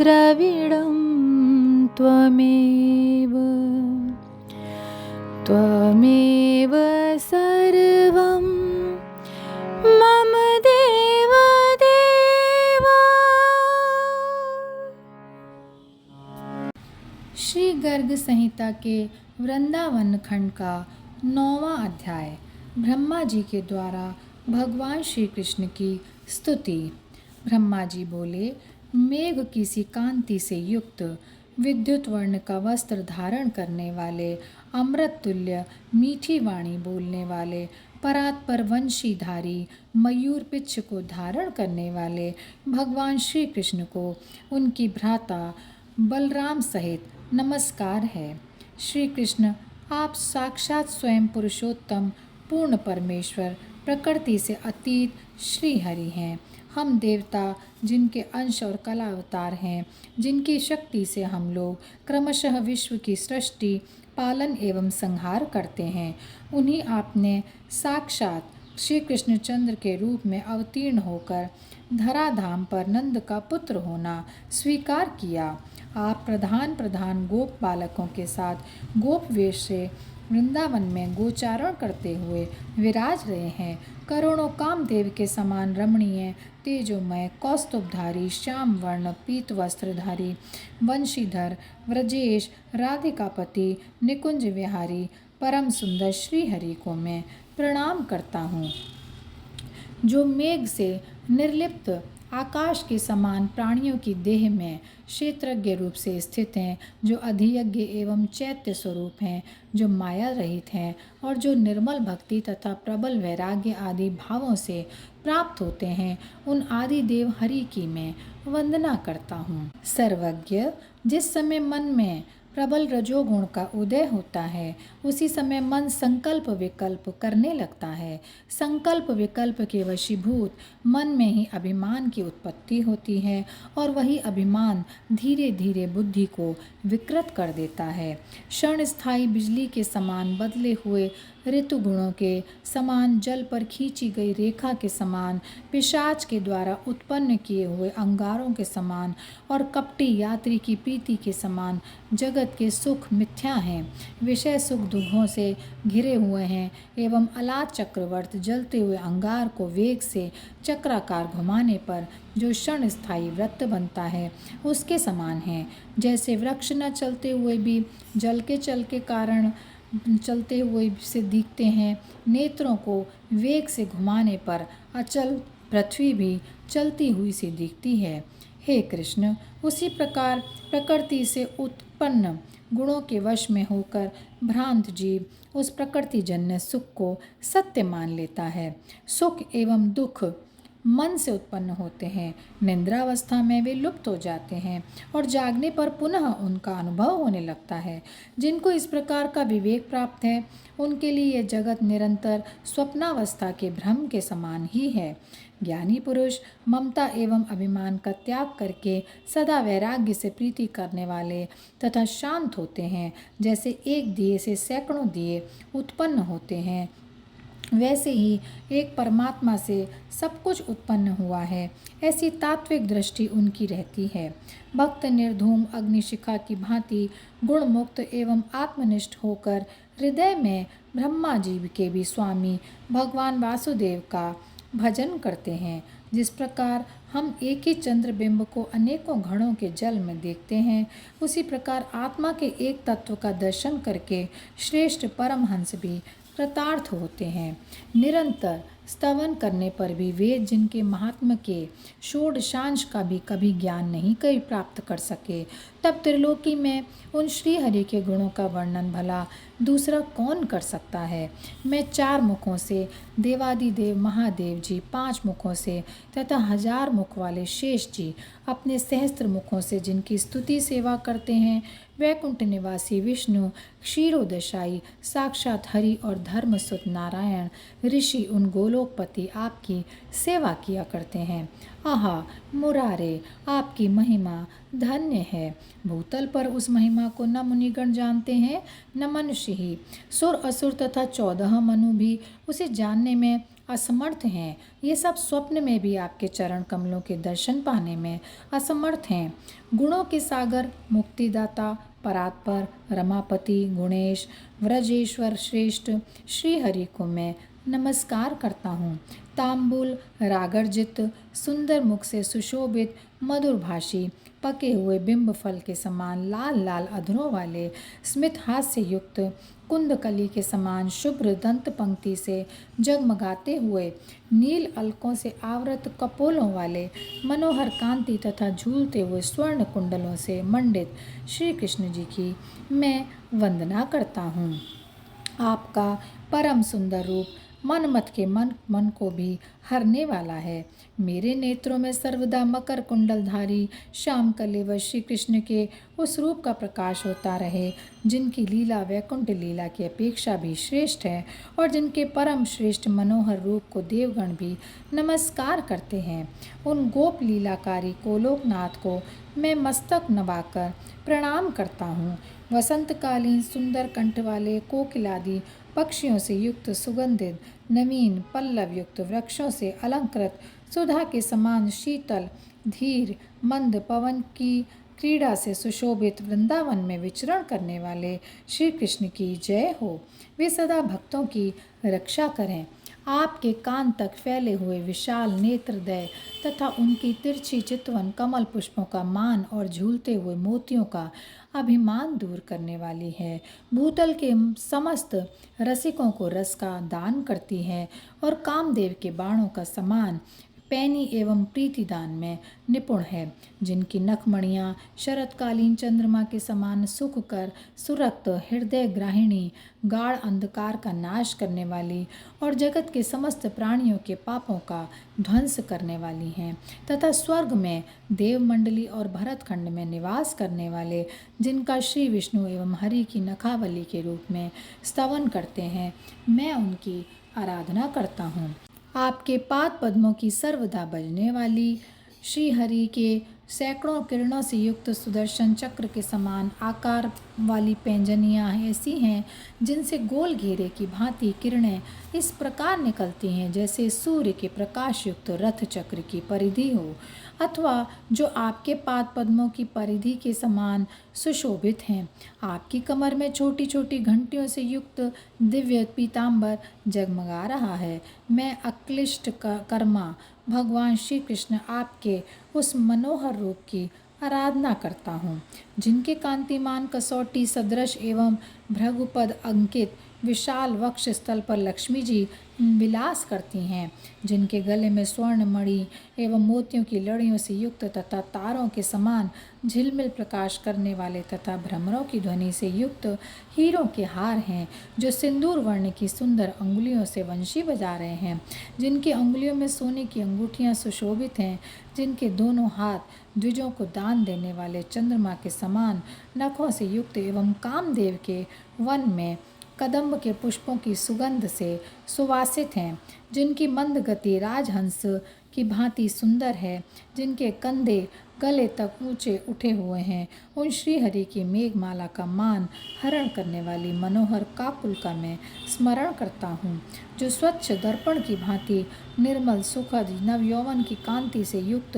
द्रविडं त्वमेव त्वमेव सर्वं मम देव देवा। श्री गर्ग संहिता के वृंदावन खंड का 9वां अध्याय। ब्रह्मा जी के द्वारा भगवान श्री कृष्ण की स्तुति। ब्रह्मा जी बोले, मेघ की सी कांति से युक्त विद्युत वर्ण का वस्त्र धारण करने वाले, अमृत तुल्य मीठी वाणी बोलने वाले, परात्पर वंशीधारी मयूर पिच्छ को धारण करने वाले भगवान श्री कृष्ण को उनकी भ्राता बलराम सहित नमस्कार है। श्री कृष्ण आप साक्षात स्वयं पुरुषोत्तम पूर्ण परमेश्वर प्रकृति से अतीत श्री हरि हैं। हम देवता जिनके अंश और कला अवतार हैं, जिनकी शक्ति से हम लोग क्रमशः विश्व की सृष्टि, पालन एवं संहार करते हैं, उन्हीं आपने साक्षात श्री कृष्णचंद्र के रूप में अवतीर्ण होकर धराधाम पर नंद का पुत्र होना स्वीकार किया। आप प्रधान गोप बालकों के साथ गोप वेश से वृंदावन में गोचारण करते हुए विराज रहे हैं। करोड़ों कामदेव के समान रमणीय, तेजोमय, कौस्तुभधारी, श्याम वर्ण, पीत वस्त्रधारी, वंशीधर, व्रजेश, राधिकापति, निकुंज विहारी, परम सुंदर श्री हरि को मैं प्रणाम करता हूँ, जो मेघ से निर्लिप्त आकाश के समान प्राणियों की देह में क्षेत्रज्ञ रूप से स्थित हैं, जो अधियज्ञ एवं चैत्य स्वरूप हैं, जो माया रहित हैं और जो निर्मल भक्ति तथा प्रबल वैराग्य आदि भावों से प्राप्त होते हैं, उन आदि देव हरि की मैं वंदना करता हूँ। सर्वज्ञ, जिस समय मन में प्रबल रजोगुण का उदय होता है, उसी समय मन संकल्प विकल्प करने लगता है। संकल्प विकल्प के वशीभूत मन में ही अभिमान की उत्पत्ति होती है और वही अभिमान धीरे धीरे बुद्धि को विकृत कर देता है। क्षण स्थायी बिजली के समान बदले हुए ऋतु गुणों के समान, जल पर खींची गई रेखा के समान, पिशाच के द्वारा उत्पन्न किए हुए अंगारों के समान और कपटी यात्री की प्रीति के समान जगत के सुख मिथ्या हैं, विषय सुख दुखों से घिरे हुए हैं एवं अलाद चक्रवर्त जलते हुए अंगार को वेग से चक्राकार घुमाने पर जो क्षण स्थायी वृत्त बनता है, उसके समान है। जैसे वृक्ष न चलते हुए भी जल के कारण चलते हुए से दिखते हैं, नेत्रों को वेग से घुमाने पर अचल पृथ्वी भी चलती हुई सी दिखती है। हे कृष्ण, उसी प्रकार प्रकृति से उत्पन्न गुणों के वश में होकर भ्रांत जीव उस प्रकृति जन्य सुख को सत्य मान लेता है। सुख एवं दुख मन से उत्पन्न होते हैं। निद्रावस्था में वे लुप्त हो जाते हैं और जागने पर पुनः उनका अनुभव होने लगता है। जिनको इस प्रकार का विवेक प्राप्त है, उनके लिए यह जगत निरंतर स्वप्नावस्था के भ्रम के समान ही है। ज्ञानी पुरुष ममता एवं अभिमान का त्याग करके सदा वैराग्य से प्रीति करने वाले तथा शांत होते हैं। जैसे एक दिए से सैकड़ों दिए उत्पन्न होते हैं, वैसे ही एक परमात्मा से सब कुछ उत्पन्न हुआ है, ऐसी तात्विक दृष्टि उनकी रहती है। भक्त निर्धूम अग्निशिखा की भांति गुण मुक्त एवं आत्मनिष्ठ होकर हृदय में ब्रह्मा जी के भी स्वामी भगवान वासुदेव का भजन करते हैं। जिस प्रकार हम एक ही चंद्रबिंब को अनेकों घड़ों के जल में देखते हैं, उसी प्रकार आत्मा के एक तत्व का दर्शन करके श्रेष्ठ परमहंस भी कृतार्थ होते हैं। निरंतर स्तवन करने पर भी वेद जिनके महात्म के षोडशांश का भी कभी ज्ञान नहीं कभी प्राप्त कर सके, तब त्रिलोकी में उन श्री हरि के गुणों का वर्णन भला दूसरा कौन कर सकता है। मैं 4 मुखों से देवादिदेव महादेव जी, 5 मुखों से तथा 1000 मुख वाले शेष जी अपने सहस्त्र मुखों से जिनकी स्तुति सेवा करते हैं, वैकुंठ निवासी विष्णु, क्षीरोदशाई साक्षात हरि और धर्मसुत नारायण ऋषि उन गोलोकपति आपकी सेवा किया करते हैं। आहा मुरारे, आपकी महिमा धन्य है। भूतल पर उस महिमा को न मुनिगण जानते हैं न मनुष्य ही। सुर असुर तथा 14 मनु भी उसे जानने में असमर्थ हैं। ये सब स्वप्न में भी आपके चरण कमलों के दर्शन पाने में असमर्थ हैं। गुणों के सागर, मुक्तिदाता, परात्पर, रमापति, गुणेश, व्रजेश्वर श्रेष्ठ श्री हरि को मैं नमस्कार करता हूँ। तांबुल रागर्जित, सुंदर मुख से सुशोभित, मधुर भाषी, पके हुए बिंब फल के समान लाल लाल अधरों वाले, स्मित हास्य युक्त, कुंदकली के समान शुभ्र दंत पंक्ति से जगमगाते हुए, नील अलकों से आवृत कपोलों वाले, मनोहर कांति तथा झूलते हुए स्वर्ण कुंडलों से मंडित श्री कृष्ण जी की मैं वंदना करता हूँ। आपका परम सुंदर रूप मनमत के मन को भी हरने वाला है। मेरे नेत्रों में सर्वदा मकर कुंडलधारी श्याम कलेवर श्री कृष्ण के उस रूप का प्रकाश होता रहे, जिनकी लीला वैकुंठ लीला की अपेक्षा भी श्रेष्ठ है और जिनके परम श्रेष्ठ मनोहर रूप को देवगण भी नमस्कार करते हैं। उन गोप लीलाकारी कोलोकनाथ को मैं मस्तक नवाकर प्रणाम करता हूँ। वसंतकालीन सुंदर कंठ वाले कोकिलादि पक्षियों से युक्त, सुगंधित नवीन पल्लव युक्त, वृक्षों से अलंकृत, सुधा के समान शीतल धीर मंद पवन की क्रीड़ा से सुशोभित वृंदावन में विचरण करने वाले श्री कृष्ण की जय हो। वे सदा भक्तों की रक्षा करें। आपके कान तक फैले हुए विशाल नेत्रदय तथा उनकी तिरछी चितवन कमल पुष्पों का मान और झूलते हुए मोतियों का अभिमान दूर करने वाली है। भूतल के समस्त रसिकों को रस का दान करती है और कामदेव के बाणों का समान पैनी एवं प्रीतिदान में निपुण है। जिनकी नखमणियाँ शरतकालीन चंद्रमा के समान सुख कर सुरक्त, हृदय ग्राहिणी, गाढ़ अंधकार का नाश करने वाली और जगत के समस्त प्राणियों के पापों का ध्वंस करने वाली हैं, तथा स्वर्ग में देवमंडली और भरतखंड में निवास करने वाले, जिनका श्री विष्णु एवं हरि की नखावली के रूप में स्तवन करते हैं, मैं उनकी आराधना करता हूँ। आपके पाद पद्मों की सर्वदा बजने वाली श्री हरि के सैकड़ों किरणों से युक्त सुदर्शन चक्र के समान आकार वाली पैंजनियाँ ऐसी हैं जिनसे गोल घेरे की भांति किरणें इस प्रकार निकलती हैं जैसे सूर्य के प्रकाश युक्त रथ चक्र की परिधि हो, अथवा जो आपके पाद पद्मों की परिधि के समान सुशोभित हैं। आपकी कमर में छोटी छोटी घंटियों से युक्त दिव्य पीतांबर जगमगा रहा है। मैं अक्लिष्ट कर्मा भगवान श्री कृष्ण आपके उस मनोहर रूप की आराधना करता हूँ, जिनके कांतिमान कसौटी सदृश एवं भृगुपद अंकित विशाल वक्ष स्थल पर लक्ष्मी जी विलास करती हैं, जिनके गले में स्वर्ण मणि एवं मोतियों की लड़ियों से युक्त तथा तारों के समान झिलमिल प्रकाश करने वाले तथा भ्रमरों की ध्वनि से युक्त हीरों के हार हैं, जो सिंदूर वर्ण की सुंदर अंगुलियों से वंशी बजा रहे हैं, जिनकी अंगुलियों में सोने की अंगूठियां सुशोभित हैं, जिनके दोनों हाथ द्विजों को दान देने वाले चंद्रमा के समान नखों से युक्त एवं कामदेव के वन में कदम्ब के पुष्पों की सुगंध से सुवासित हैं, जिनकी मंद गति राजहंस की भांति सुंदर है, जिनके कंधे गले तक ऊंचे उठे हुए हैं। उन श्री हरि की मेघमाला का मान हरण करने वाली मनोहर काकुल का मैं स्मरण करता हूँ, जो स्वच्छ दर्पण की भांति निर्मल सुखद नवयौवन की कांति से युक्त,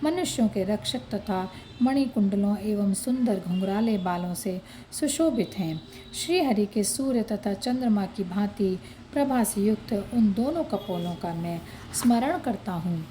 मनुष्यों के रक्षक तथा मणिकुंडलों एवं सुंदर घुंघराले बालों से सुशोभित हैं। श्री हरि के सूर्य तथा चंद्रमा की भांति प्रभा से युक्त उन दोनों कपोलों का मैं स्मरण करता हूँ,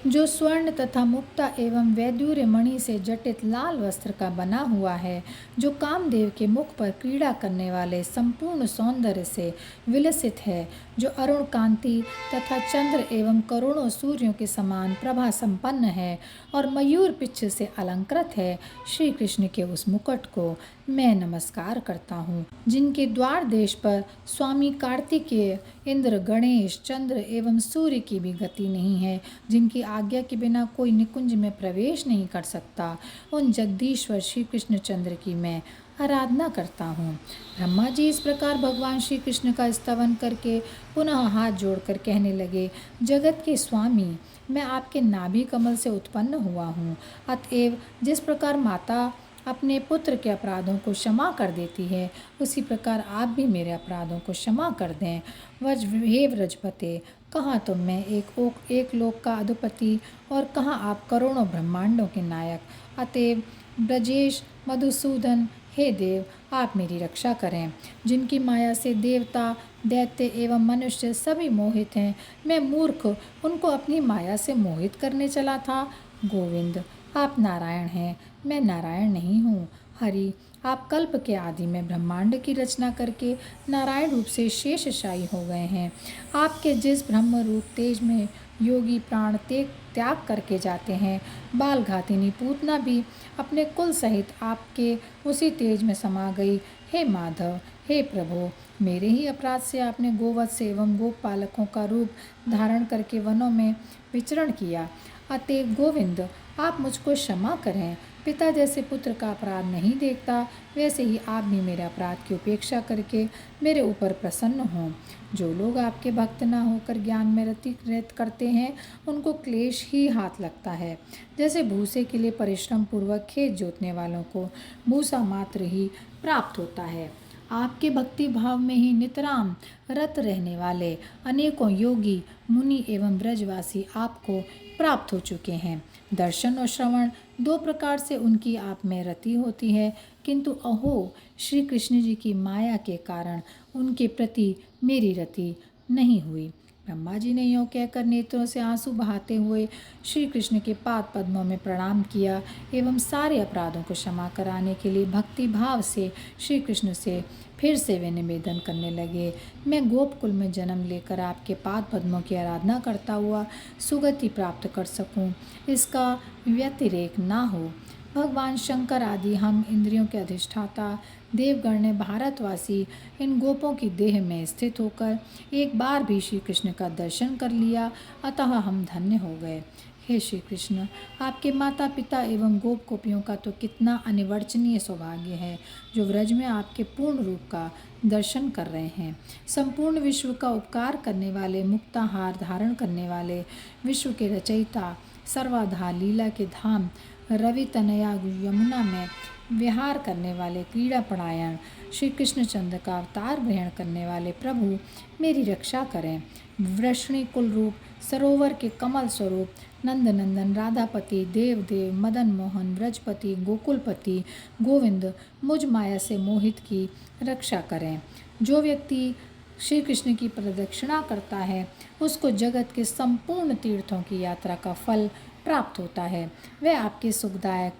जो स्वर्ण तथा मुक्ता एवं वैदूर्य मणि से जटित लाल वस्त्र का बना हुआ है, जो कामदेव के मुख पर क्रीड़ा करने वाले संपूर्ण सौंदर्य से विलसित है, जो अरुण कांति तथा चंद्र एवं करोड़ों सूर्यों के समान प्रभा संपन्न है और मयूर पिच्छ से अलंकृत है। श्री कृष्ण के उस मुकुट को मैं नमस्कार करता हूँ, जिनके द्वार देश पर स्वामी कार्तिकेय, इंद्र, गणेश, चंद्र एवं सूर्य की भी गति नहीं है, जिनकी आज्ञा के बिना कोई निकुंज में प्रवेश नहीं कर सकता। उन जगदीश्वर श्री कृष्ण चंद्र की मैं आराधना करता हूँ। ब्रह्मा जी इस प्रकार भगवान श्री कृष्ण का स्तवन करके पुनः हाथ जोड़कर कहने लगे, जगत के स्वामी, मैं आपके नाभि कमल से उत्पन्न हुआ हूँ। अतएव जिस प्रकार माता अपने पुत्र के अपराधों को क्षमा कर देती है, उसी प्रकार आप भी मेरे अपराधों को क्षमा कर दें। हे व्रजपते, कहाँ तुम में एक लोक का अधिपति और कहाँ आप करोड़ों ब्रह्मांडों के नायक। अतएव ब्रजेश मधुसूदन, हे देव, आप मेरी रक्षा करें। जिनकी माया से देवता, दैत्य एवं मनुष्य सभी मोहित हैं, मैं मूर्ख उनको अपनी माया से मोहित करने चला था। गोविंद, आप नारायण हैं, मैं नारायण नहीं हूँ। हरि, आप कल्प के आदि में ब्रह्मांड की रचना करके नारायण रूप से शेषशायी हो गए हैं। आपके जिस ब्रह्म रूप तेज में योगी प्राण त्याग करके जाते हैं, बाल घातिनी पूतना भी अपने कुल सहित आपके उसी तेज में समा गई। हे माधव, हे प्रभु, मेरे ही अपराध से आपने गोवत्स एवं गोप पालकों का रूप धारण करके वनों में विचरण किया। अतएव गोविंद, आप मुझको क्षमा करें। पिता जैसे पुत्र का अपराध नहीं देखता, वैसे ही आप भी मेरे अपराध की उपेक्षा करके मेरे ऊपर प्रसन्न हों। जो लोग आपके भक्त न होकर ज्ञान में रति करते हैं, उनको क्लेश ही हाथ लगता है। जैसे भूसे के लिए परिश्रम पूर्वक खेत जोतने वालों को भूसा मात्र ही प्राप्त होता है, आपके भक्ति भाव में ही नितराम रत रहने वाले अनेकों योगी मुनि एवं ब्रजवासी आपको प्राप्त हो चुके हैं। दर्शन और श्रवण दो प्रकार से उनकी आप में रति होती है, किंतु अहो, श्री कृष्ण जी की माया के कारण उनके प्रति मेरी रति नहीं हुई। ब्रह्मा जी ने यों कहकर नेत्रों से आंसू बहाते हुए श्री कृष्ण के पाद पद्मों में प्रणाम किया एवं सारे अपराधों को क्षमा कराने के लिए भक्ति भाव से श्री कृष्ण से फिर से वे निवेदन करने लगे, मैं गोपकुल में जन्म लेकर आपके पाद पद्मों की आराधना करता हुआ सुगति प्राप्त कर सकूं, इसका व्यतिरेक ना हो। भगवान शंकर आदि हम इंद्रियों के अधिष्ठाता देवगण ने भारतवासी इन गोपों की देह में स्थित होकर एक बार भी श्री कृष्ण का दर्शन कर लिया, अतः हम धन्य हो गए। हे श्री कृष्ण, आपके माता पिता एवं गोप गोपियों का तो कितना अनिवर्चनीय सौभाग्य है, जो व्रज में आपके पूर्ण रूप का दर्शन कर रहे हैं। संपूर्ण विश्व का उपकार करने वाले, मुक्ताहार धारण करने वाले, विश्व के रचयिता, सर्वाधार लीला के धाम रवि तनया यमुना में विहार करने वाले, क्रीड़ा परायण श्री कृष्णचंद्र का अवतार ग्रहण करने वाले प्रभु, मेरी रक्षा करें। वृष्णि कुल रूप, सरोवर के कमल स्वरूप, नंद नंदन, राधापति, देवदेव, मदन मोहन, ब्रजपति, गोकुलपति, गोविंद, मुझ माया से मोहित की रक्षा करें। जो व्यक्ति श्री कृष्ण की प्रदक्षिणा करता है, उसको जगत के संपूर्ण तीर्थों की यात्रा का फल प्राप्त होता है। वह आपके सुखदायक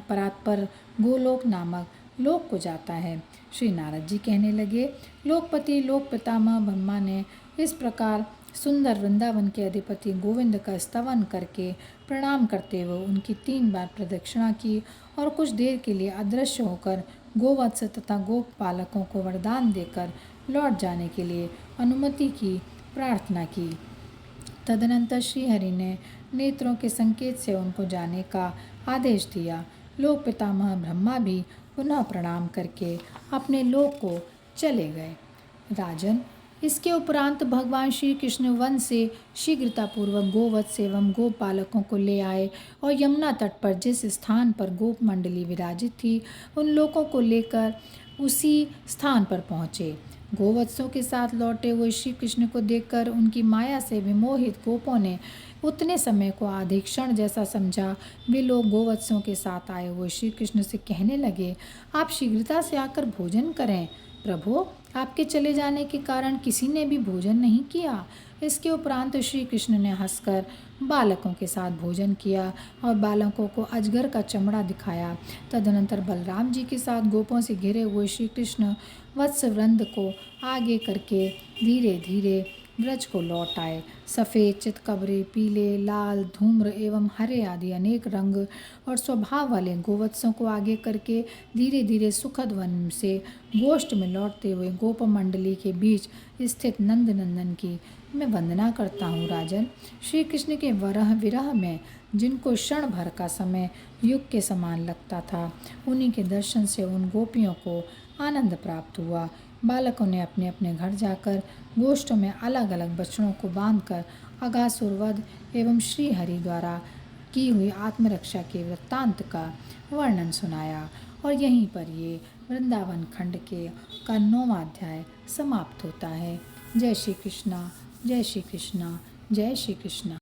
परात्पर गोलोक नामक लोक को जाता है। श्री नारद जी कहने लगे, लोकपति लोक पितामह ब्रह्मा ने इस प्रकार सुंदर वृंदावन के अधिपति गोविंद का स्तवन करके प्रणाम करते हुए उनकी 3 बार प्रदक्षिणा की और कुछ देर के लिए अदृश्य होकर गोवत्स तथा गोप पालकों को वरदान देकर लौट जाने के लिए अनुमति की प्रार्थना की। तदनंतर श्रीहरि ने नेत्रों के संकेत से उनको जाने का आदेश दिया। लोक पितामह ब्रह्मा भी पुनः प्रणाम करके अपने लोक को चले गए। राजन, इसके उपरांत भगवान श्री कृष्ण वन से शीघ्रतापूर्वक गोवत्स एवं गोप पालकों को ले आए और यमुना तट पर जिस स्थान पर गोप मंडली विराजित थी, उन लोगों को लेकर उसी स्थान पर पहुँचे। गोवत्सों के साथ लौटे हुए श्री कृष्ण को देखकर उनकी माया से विमोहित गोपों ने उतने समय को आधे क्षण जैसा समझा। वे लोग गोवत्सों के साथ आए हुए श्री कृष्ण से कहने लगे, आप शीघ्रता से आकर भोजन करें। प्रभु, आपके चले जाने के कारण किसी ने भी भोजन नहीं किया। इसके उपरांत श्री कृष्ण ने हंसकर बालकों के साथ भोजन किया और बालकों को अजगर का चमड़ा दिखाया। तदनंतर बलराम जी के साथ गोपों से घिरे हुए श्री कृष्ण वत्स वृंद को आगे करके धीरे धीरे ब्रज को लौट आए। सफ़ेद, चितकबरे, पीले, लाल, धूम्र एवं हरे आदि अनेक रंग और स्वभाव वाले गोवत्सों को आगे करके धीरे धीरे सुखद वन से गोष्ठ में लौटते हुए गोप मंडली के बीच स्थित नंद नंदन की मैं वंदना करता हूँ। राजन, श्री कृष्ण के विरह में जिनको क्षण भर का समय युग के समान लगता था, उन्हीं के दर्शन से उन गोपियों को आनंद प्राप्त हुआ। बालकों ने अपने अपने घर जाकर गोष्ठों में अलग अलग बछड़ों को बांधकर अगासुर वध एवं श्री हरि द्वारा की हुई आत्मरक्षा के वृत्तांत का वर्णन सुनाया। और यहीं पर ये वृंदावन खंड के का 9वां अध्याय समाप्त होता है। जय श्री कृष्णा, जय श्री कृष्णा, जय श्री कृष्ण।